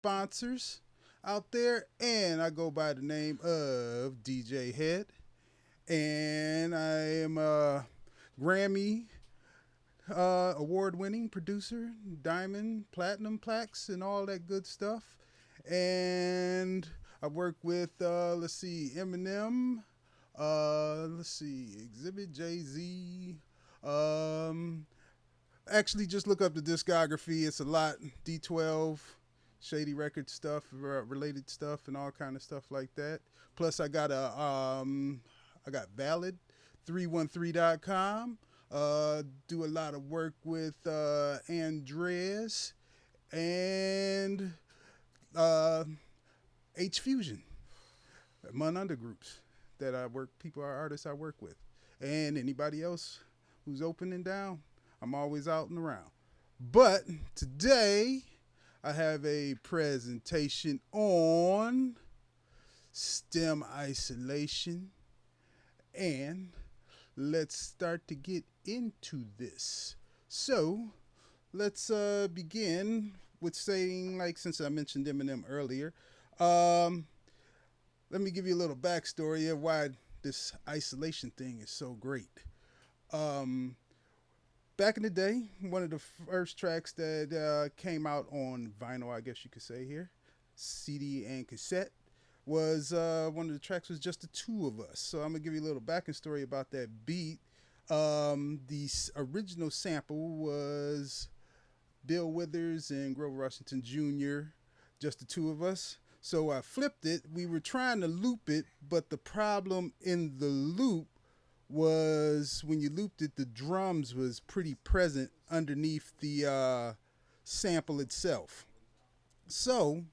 sponsors out there, and I go by the name of djhead, and I am a Grammy award-winning producer, diamond, platinum plaques, and all that good stuff. And I work with let's see, Eminem, let's see, Exhibit, Jay Z. Um, Actually, just look up the discography. It's a lot. D12, Shady Record stuff, related stuff, and all kind of stuff like that. Plus, I got Valid, 313.com. Do a lot of work with Andreas and uh, H Fusion, among other groups that I work, people are artists I work with, and anybody else who's open and down. I'm always out and around. But today I have a presentation on stem isolation, and let's start to get into this. So let's begin with saying, like, since I mentioned Eminem earlier, um, let me give you a little backstory of why this isolation thing is so great. Um, Back in the day, one of the first tracks that came out on vinyl, I guess you could say here, CD and cassette, was one of the tracks was just the two of us. So I'm gonna give you a little backstory about that beat. The original sample was Bill Withers and Grover Washington Jr., just the two of us. So I flipped it. We were trying to loop it, but the problem in the loop was when you looped it, the drums was pretty present underneath the sample itself. So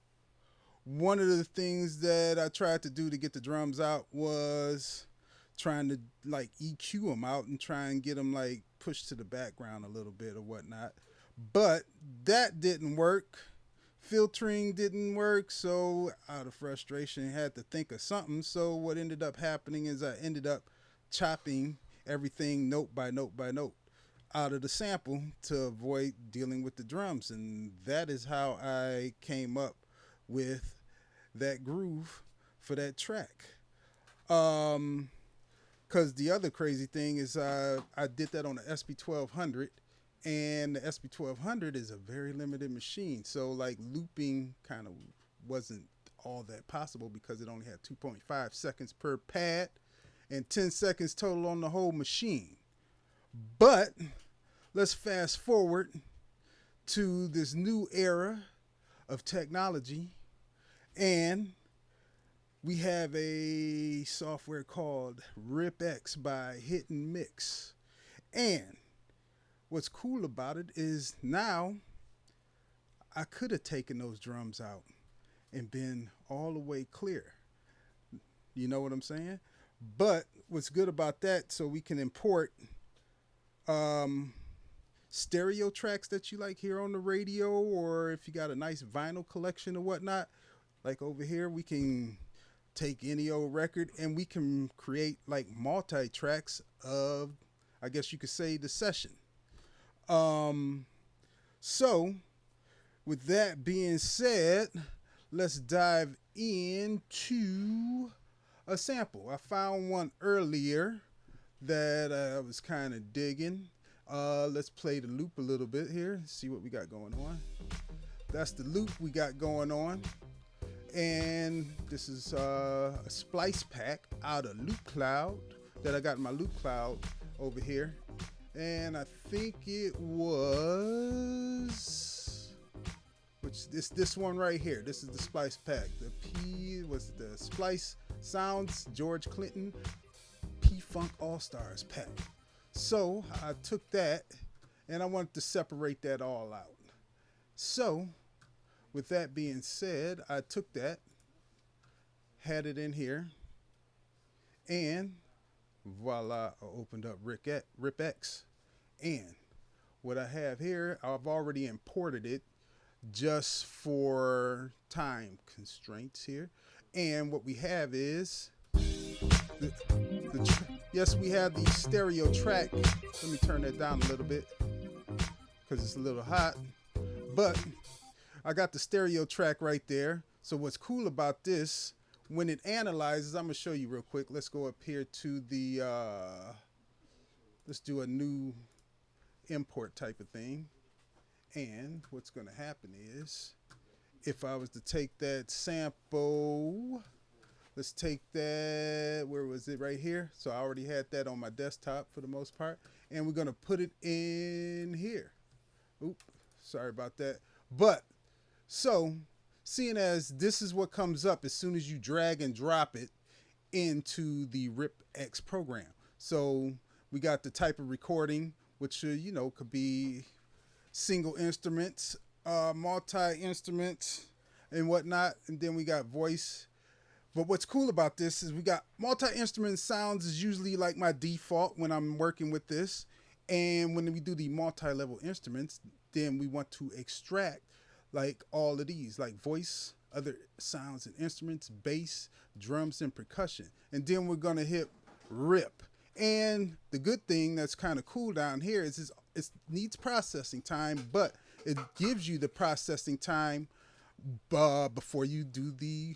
one of the things that I tried to do to get the drums out was trying to like EQ them out and try and get them like pushed to the background a little bit or whatnot. But that didn't work. Filtering didn't work, so out of frustration, I had to think of something. So what ended up happening is I ended up chopping everything note by note by note out of the sample to avoid dealing with the drums, and that is how I came up with that groove for that track. Because the other crazy thing is I did that on the SB1200, and the SB1200 is a very limited machine, so like looping kind of wasn't all that possible because it only had 2.5 seconds per pad and 10 seconds total on the whole machine. But let's fast forward to this new era of technology, and we have a software called RipX by Hit and Mix. And what's cool about it is now I could have taken those drums out and been all the way clear. You know what I'm saying? But what's good about that, so we can import um, stereo tracks that you like here on the radio, or if you got a nice vinyl collection or whatnot, like over here, we can take any old record and we can create like multi tracks of, I guess you could say, the session. Um, so, with that being said, let's dive into a sample. I found one earlier that I was kind of digging. Let's play the loop a little bit here, see what we got going on. That's the loop we got going on. And this is a splice pack out of Loop Cloud that I got in my Loop Cloud over here. And I think it was, which this one right here. This is the splice pack. The P was the Splice Sounds George Clinton P Funk All Stars pack. So I took that and I wanted to separate that all out. So with that being said, I took that, had it in here, and voila, I opened up RipX. And what I have here, I've already imported it just for time constraints here. And what we have is, yes, we have the stereo track. Let me turn that down a little bit because it's a little hot. But I got the stereo track right there. So what's cool about this, when it analyzes, I'm gonna show you real quick. Let's go up here to the, let's do a new import type of thing. And what's gonna happen is, if I was to take that sample, let's take that, where was it, right here? So I already had that on my desktop for the most part. And we're gonna put it in here. Oop, sorry about that. But, so, seeing as this is what comes up as soon as you drag and drop it into the RipX program. So we got the type of recording, which, you know, could be single instruments, multi-instruments, and whatnot. And then we got voice. But what's cool about this is we got multi-instrument sounds is usually like my default when I'm working with this. And when we do the multi-level instruments, then we want to extract like all of these, like voice, other sounds and instruments, bass, drums, and percussion. And then we're gonna hit rip. And the good thing that's kind of cool down here is it needs processing time, but it gives you the processing time before you do the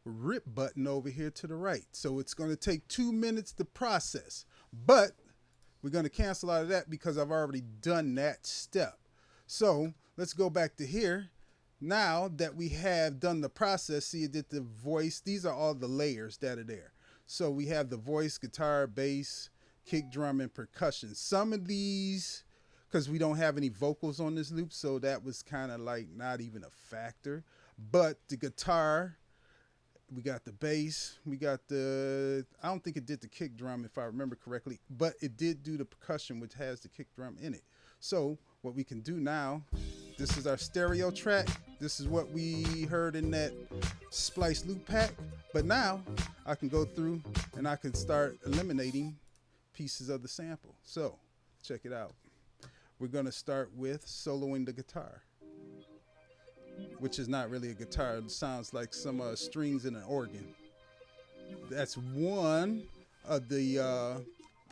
rip button over here to the right. So it's going to take 2 minutes to process, but we're going to cancel out of that because I've already done that step. So let's go back to here. Now that we have done the process, see, it did the voice. These are all the layers that are there. So we have the voice, guitar, bass, kick drum, and percussion. Some of these, because we don't have any vocals on this loop, so that was kind of like not even a factor. But the guitar, we got the bass, we got the, I don't think it did the kick drum if I remember correctly, but it did do the percussion, which has the kick drum in it. So what we can do now, this is our stereo track. This is what we heard in that splice loop pack. But now I can go through and I can start eliminating pieces of the sample. So check it out. We're gonna start with soloing the guitar, which is not really a guitar. It sounds like some strings in an organ. That's one of the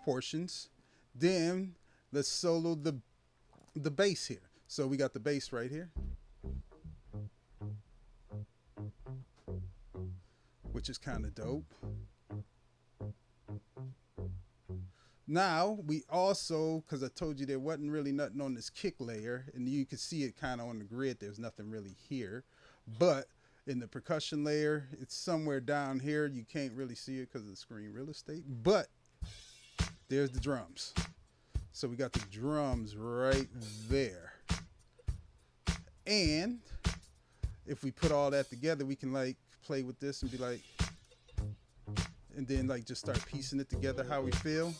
portions. Then let's solo the bass here. So we got the bass right here, which is kind of dope. Now we also, because I told you there wasn't really nothing on this kick layer, and you can see it kind of on the grid, there's nothing really here, but in the percussion layer, it's somewhere down here. You can't really see it because of the screen real estate, but there's the drums. So we got the drums right there. And if we put all that together, we can like play with this and be like, and then like just start piecing it together how we feel.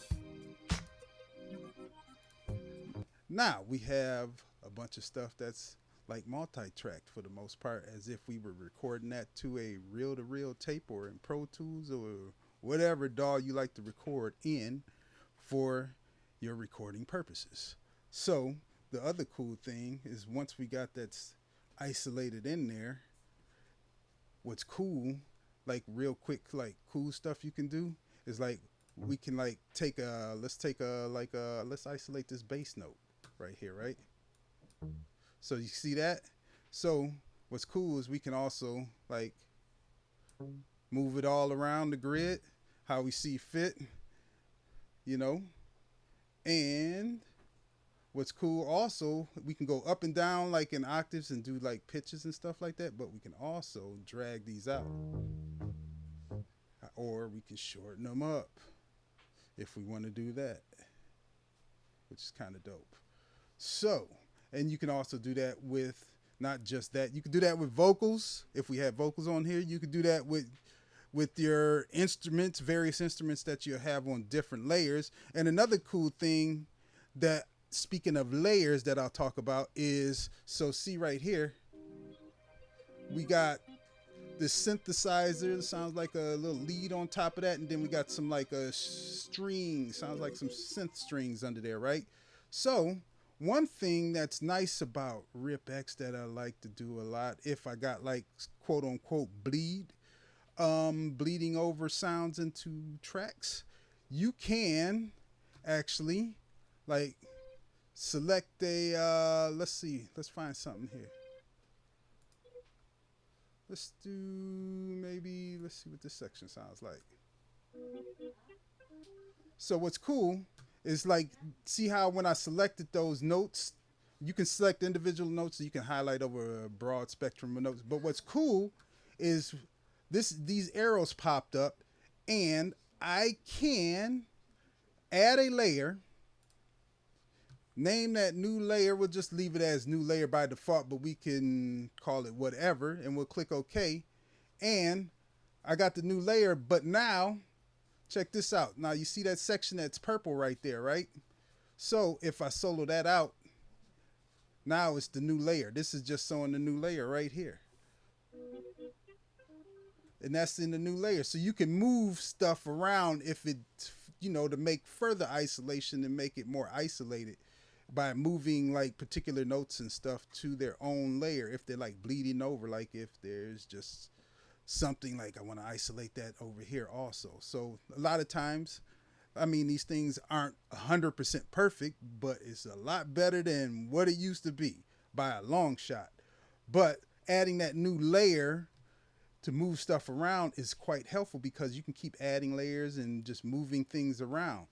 Now we have a bunch of stuff that's like multi-tracked for the most part, as if we were recording that to a reel-to-reel tape or in Pro Tools or whatever DAW you like to record in for your recording purposes. So the other cool thing is once we got that isolated in there, what's cool, like real quick, like cool stuff you can do is like we can like take a, let's isolate this bass note right here, right? So you see that? So what's cool is we can also like move it all around the grid how we see fit, you know. And what's cool also, we can go up and down like in octaves and do like pitches and stuff like that, but we can also drag these out, or we can shorten them up if we want to do that, which is kind of dope. So, and you can also do that with not just that, you can do that with vocals. If we have vocals on here, you could do that with your instruments, various instruments that you have on different layers. And another cool thing that, speaking of layers, that I'll talk about is, so see right here, we got this synthesizer that sounds like a little lead on top of that, and then we got some like a string, sounds like some synth strings under there, right? So one thing that's nice about RipX that I like to do a lot, if I got like quote unquote bleeding over sounds into tracks, you can actually like select a let's see, let's find something here. Let's do maybe, let's see what this section sounds like. So what's cool is like, see how when I selected those notes, you can select individual notes, so you can highlight over a broad spectrum of notes. But what's cool is these arrows popped up, and I can add a layer, name that new layer. We'll just leave it as new layer by default, but we can call it whatever, and we'll click OK. And I got the new layer, but now check this out. Now you see that section that's purple right there, right? So if I solo that out, now it's the new layer. This is just showing the new layer right here. And that's in the new layer. So you can move stuff around if it, to make further isolation and make it more isolated by moving like particular notes and stuff to their own layer if they're like bleeding over, like if there's just something like I want to isolate that over here also. So a lot of times, I mean, these things aren't 100% perfect, but it's a lot better than what it used to be by a long shot. But adding that new layer to move stuff around is quite helpful because you can keep adding layers and just moving things around.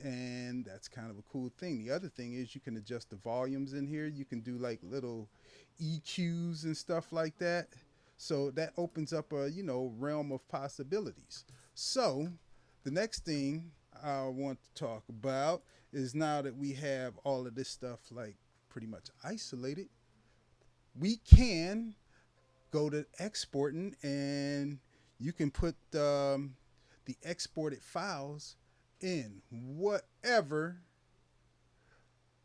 And that's kind of a cool thing. The other thing is you can adjust the volumes in here. You can do like little EQs and stuff like that. So that opens up a, realm of possibilities. So the next thing I want to talk about is now that we have all of this stuff like pretty much isolated, we can go to exporting, and you can put the exported files in whatever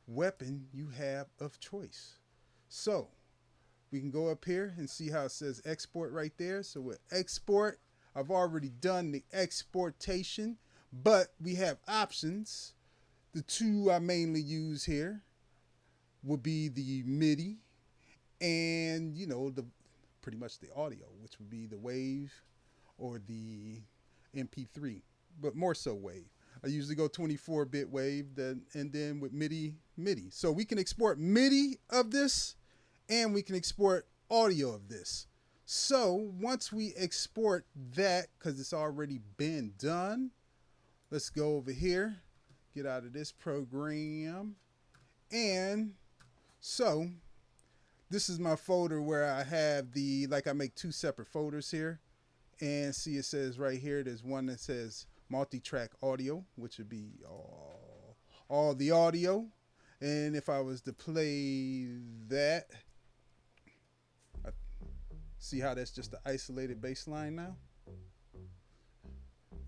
weapon you have of choice. So we can go up here and see how it says export right there. So with export, I've already done the exportation, but we have options. The two I mainly use here would be the MIDI and, the pretty much the audio, which would be the wave or the MP3, but more so wave. I usually go 24-bit wave, and then with MIDI. So we can export MIDI of this, and we can export audio of this. So once we export that, because it's already been done, let's go over here, get out of this program, and so this is my folder where I have I make two separate folders here. And see, it says right here, there's one that says multi-track audio, which would be all the audio. And if I was to play that, see how that's just the isolated bass line now?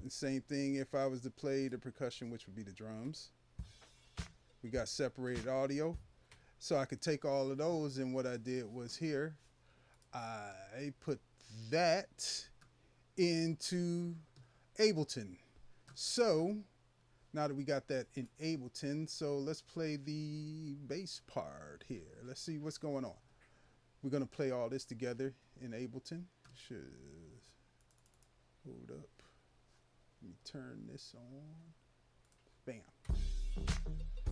And same thing if I was to play the percussion, which would be the drums. We got separated audio. So I could take all of those, and what I did was here, I put that into Ableton. So now that we got that in Ableton, so let's play the bass part here. Let's see what's going on. We're going to play all this together in Ableton. Should hold up. Let me turn this on. Bam.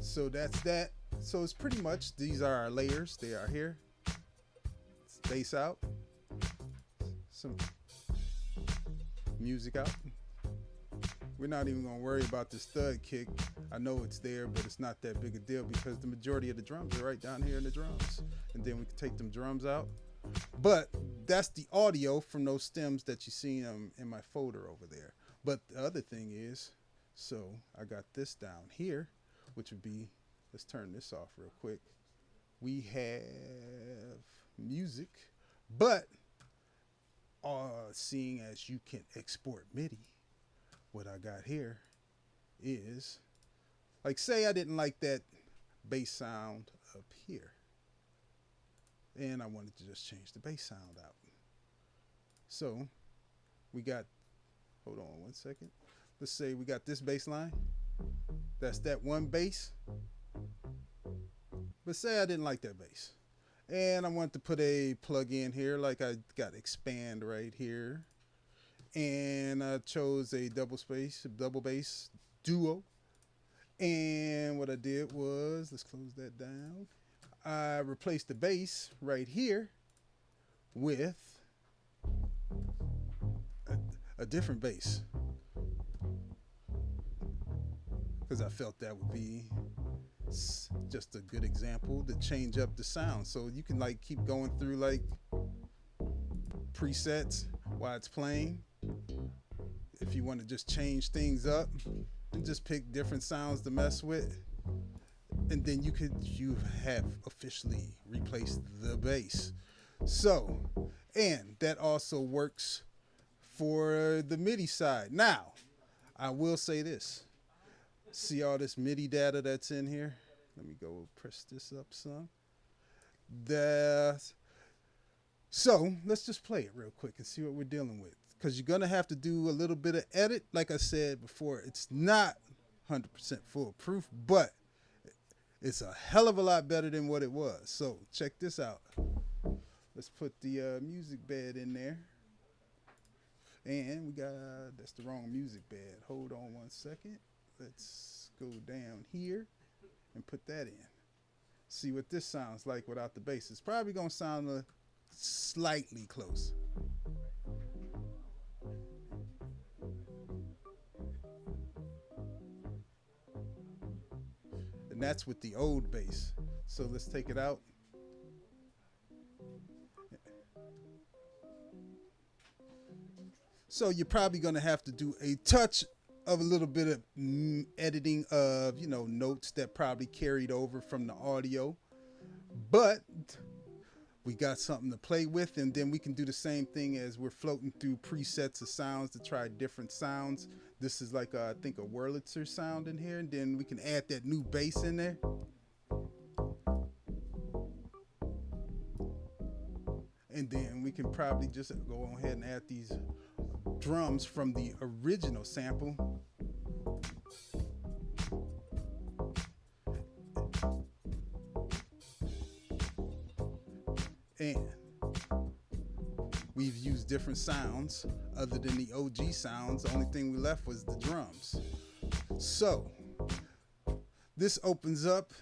So that's that. So it's pretty much, these are our layers. They are here. It's bass out. Some music out. We're not even going to worry about the stud kick. I know it's there, but it's not that big a deal because the majority of the drums are right down here in the drums. And then we can take them drums out. But that's the audio from those stems that you see in my folder over there. But the other thing is, so I got this down here, which would be, let's turn this off real quick. We have music, but seeing as you can export MIDI, what I got here is, like, say I didn't like that bass sound up here, and I wanted to just change the bass sound out. So we got, hold on one second. Let's say we got this bass line. That's that one bass. But say I didn't like that bass, and I want to put a plug in here, like I got expand right here, and I chose a double bass duo. And what I did was, let's close that down. I replaced the bass right here with a different bass because I felt that would be just a good example to change up the sound. So you can like keep going through like presets while it's playing. If you want to just change things up and just pick different sounds to mess with, and then you have officially replaced the bass. So, and that also works for the MIDI side. Now, I will say this. See all this MIDI data that's in here? Let me go press this up some. The So let's just play it real quick and see what we're dealing with. Because you're going to have to do a little bit of edit. Like I said before, it's not 100% foolproof, but it's a hell of a lot better than what it was. So check this out. Let's put the music bed in there. And we got, that's the wrong music bed. Hold on one second. Let's go down here and put that in. See what this sounds like without the bass. It's probably going to sound slightly close. And that's with the old bass. So let's take it out. So you're probably going to have to do a touch of a little bit of editing of, notes that probably carried over from the audio. But we got something to play with, and then we can do the same thing as we're floating through presets of sounds to try different sounds. This is like, I think, a Wurlitzer sound in here, and then we can add that new bass in there. And then we can probably just go ahead and add these drums from the original sample. And we've used different sounds other than the OG sounds. The only thing we left was the drums. So this opens up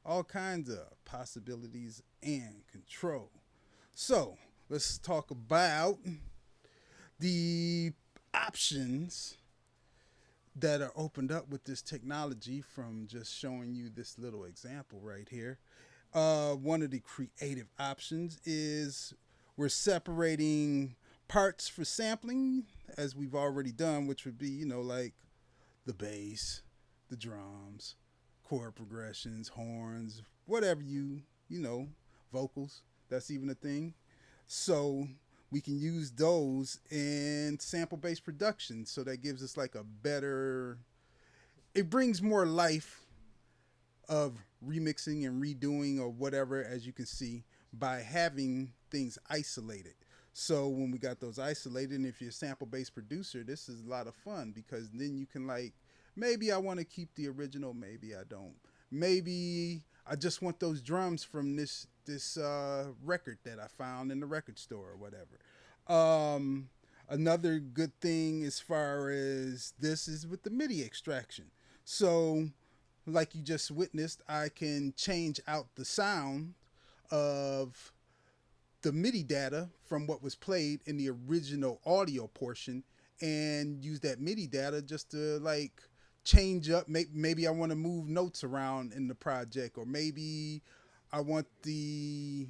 all kinds of possibilities and control. So let's talk about the options that are opened up with this technology from just showing you this little example right here. One of the creative options is we're separating parts for sampling, as we've already done, which would be, like the bass, the drums, chord progressions, horns, whatever vocals. That's even a thing. So we can use those in sample-based production. So that gives us like it brings more life of remixing and redoing or whatever, as you can see, by having things isolated. So when we got those isolated, and if you're a sample-based producer, this is a lot of fun because then you can maybe I want to keep the original, maybe I don't. Maybe I just want those drums from this record that I found in the record store or whatever. Another good thing as far as this is with the MIDI extraction. So like you just witnessed, I can change out the sound of the MIDI data from what was played in the original audio portion and use that MIDI data just to change up. Maybe I want to move notes around in the project, or maybe I want the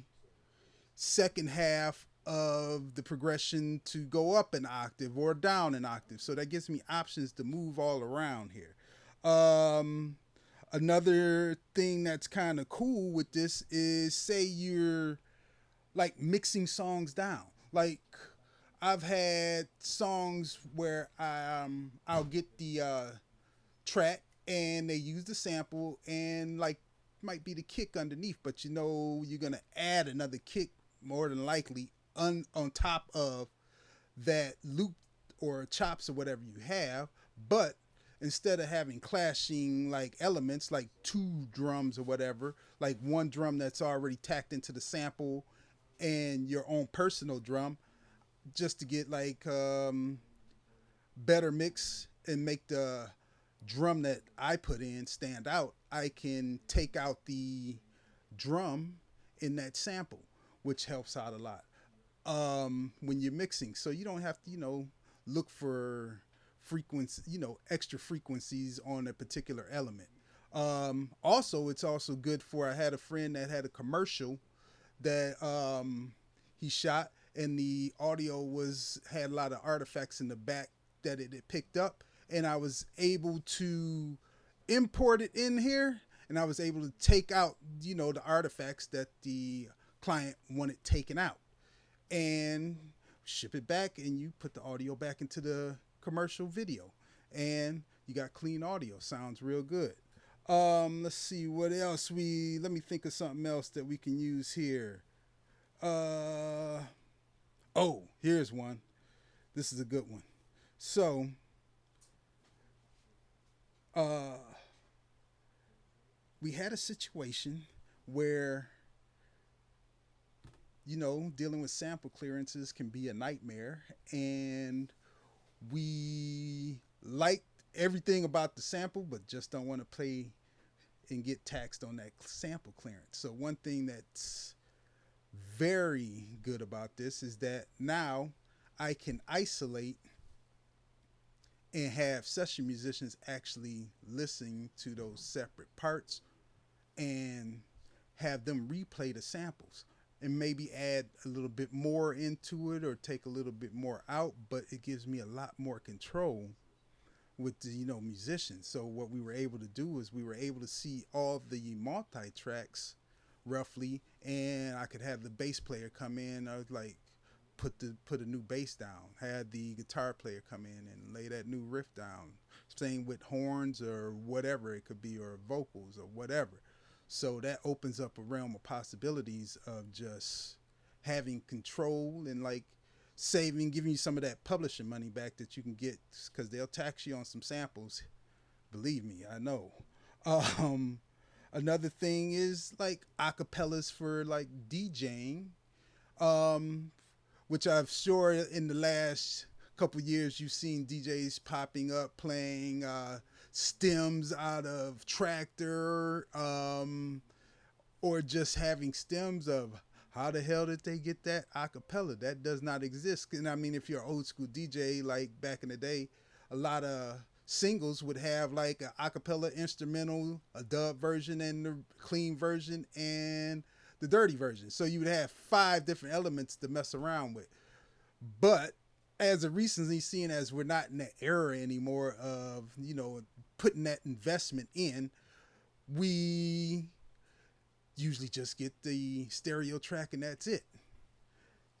second half of the progression to go up an octave or down an octave. So that gives me options to move all around here. Another thing that's kind of cool with this is, say you're mixing songs down. I've had songs where I'll get the track and they use the sample and might be the kick underneath, but you're gonna add another kick more than likely on top of that loop or chops or whatever you have. But instead of having clashing elements like two drums or whatever, like one drum that's already tacked into the sample and your own personal drum, just to get better mix and make the drum that I put in stand out, I can take out the drum in that sample, which helps out a lot when you're mixing. So you don't have to, look for frequency, extra frequencies on a particular element. Also, it's also good for. I had a friend that had a commercial that he shot, and the audio was had a lot of artifacts in the back that it had picked up, and I was able to import it in here, and I was able to take out the artifacts that the client wanted taken out, and ship it back, and you put the audio back into the commercial video, and you got clean audio. Sounds real good. Let's see what else we. Let me think of something else that we can use here. Uh, oh, here's one. This is a good one. So, uh, we had a situation where dealing with sample clearances can be a nightmare, and we like everything about the sample, but just don't want to play and get taxed on that sample clearance. So one thing that's very good about this is that now I can isolate and have session musicians actually listen to those separate parts and have them replay the samples and maybe add a little bit more into it or take a little bit more out, but it gives me a lot more control with the musicians. So what we were able to do is we were able to see all the multi tracks roughly, and I could have the bass player come in. I was like put a new bass down, had the guitar player come in and lay that new riff down. Same with horns or whatever it could be, or vocals or whatever. So that opens up a realm of possibilities of just having control and like saving, giving you some of that publishing money back that you can get, because they'll tax you on some samples. Believe me, I know. Um, Another thing is like acapellas for like DJing, um, which I'm sure in the last couple years you've seen DJs popping up playing stems out of Tractor, or just having stems of how the hell did they get that acapella? That does not exist. And I mean, if you're an old school DJ, like back in the day, a lot of singles would have like an acapella instrumental, a dub version, and the clean version, and the dirty version. So you would have 5 different elements to mess around with. But as of recently, seeing as we're not in that era anymore of putting that investment in, we usually just get the stereo track and that's it.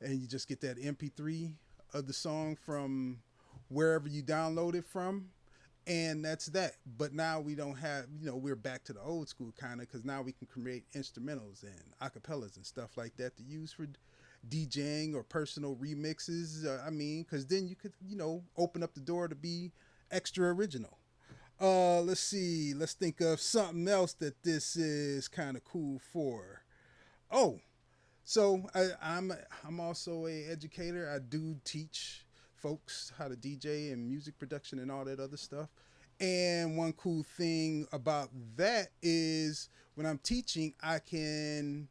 And you just get that MP3 of the song from wherever you download it from, and that's that. But now we don't have, we're back to the old school kind of, because now we can create instrumentals and acapellas and stuff like that to use for DJing or personal remixes. I mean, because then you could, open up the door to be extra original. Let's see. Let's think of something else that this is kind of cool for. Oh, so I'm also a educator. I do teach folks how to DJ and music production and all that other stuff. And one cool thing about that is when I'm teaching, I can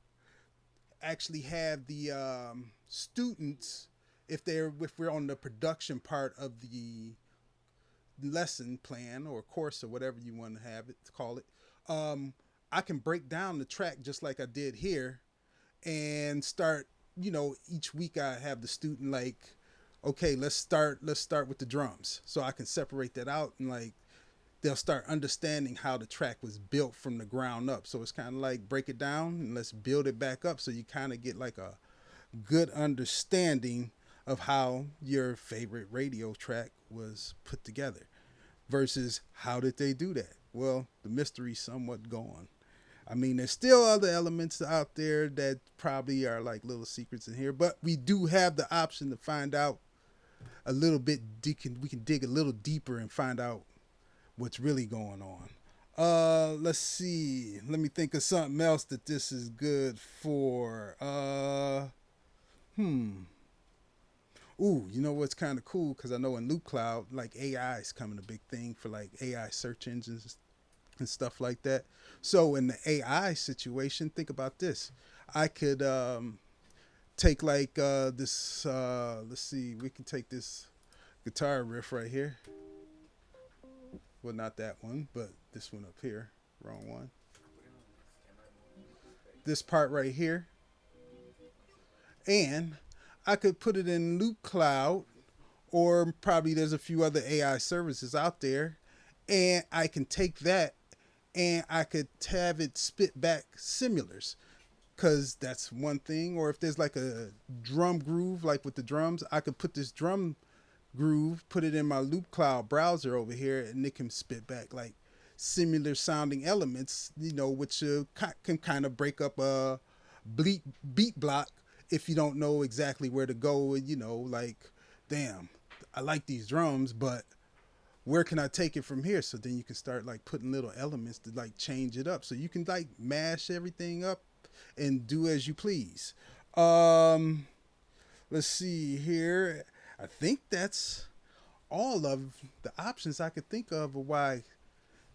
actually have the students, if we're on the production part of the lesson plan or course or whatever you want to have it to call it, I can break down the track just like I did here and start, each week I have the student like, okay, let's start with the drums, so I can separate that out, and like they'll start understanding how the track was built from the ground up. So it's kind of like break it down and let's build it back up, so you kind of get like a good understanding of how your favorite radio track was put together versus how did they do that. Well, the mystery's somewhat gone. I mean, there's still other elements out there that probably are like little secrets in here, but we do have the option to find out a little bit. We can dig a little deeper and find out what's really going on. Let's see. Let me think of something else that this is good for. Ooh, you know what's kind of cool? Because I know in Loop Cloud, like AI is coming a big thing for like AI search engines and stuff like that. So in the AI situation, think about this. I could take like this. Let's see. We can take this guitar riff right here. Well, not that one, but this one up here. Wrong one. This part right here. And I could put it in Loop Cloud, or probably there's a few other AI services out there, and I can take that and I could have it spit back similars, because that's one thing. Or if there's like a drum groove, like with the drums, I could put this drum groove, put it in my Loop Cloud browser over here, and it can spit back like similar sounding elements, which can kind of break up a beat block if you don't know exactly where to go. Like, damn, I like these drums, but where can I take it from here? So then you can start like putting little elements to like change it up. So you can like mash everything up and do as you please. Let's see here. I think that's all of the options I could think of why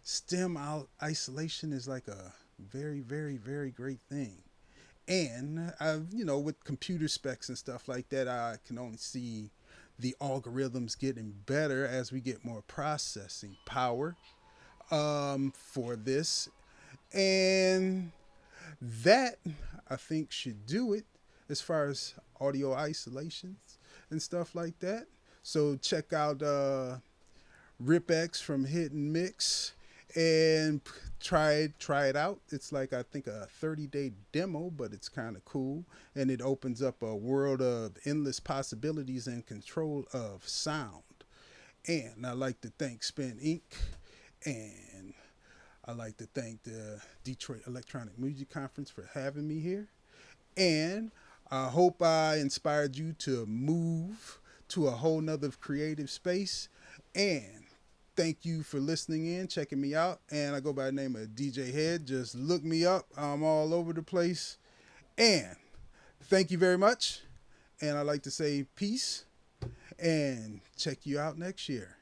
stem isolation is like a very, very, very great thing. And with computer specs and stuff like that, I can only see the algorithms getting better as we get more processing power for this. And that, I think, should do it as far as audio isolations and stuff like that. So check out RipX from Hit and Mix and try it out. It's like, I think, a 30-day demo, but it's kind of cool, and it opens up a world of endless possibilities and control of sound. And I like to thank Spin Inc. and I like to thank the Detroit Electronic Music Conference for having me here. And I hope I inspired you to move to a whole nother creative space. And thank you for listening in, checking me out. And I go by the name of djhead. Just look me up. I'm all over the place. And thank you very much. And I'd like to say peace and check you out next year.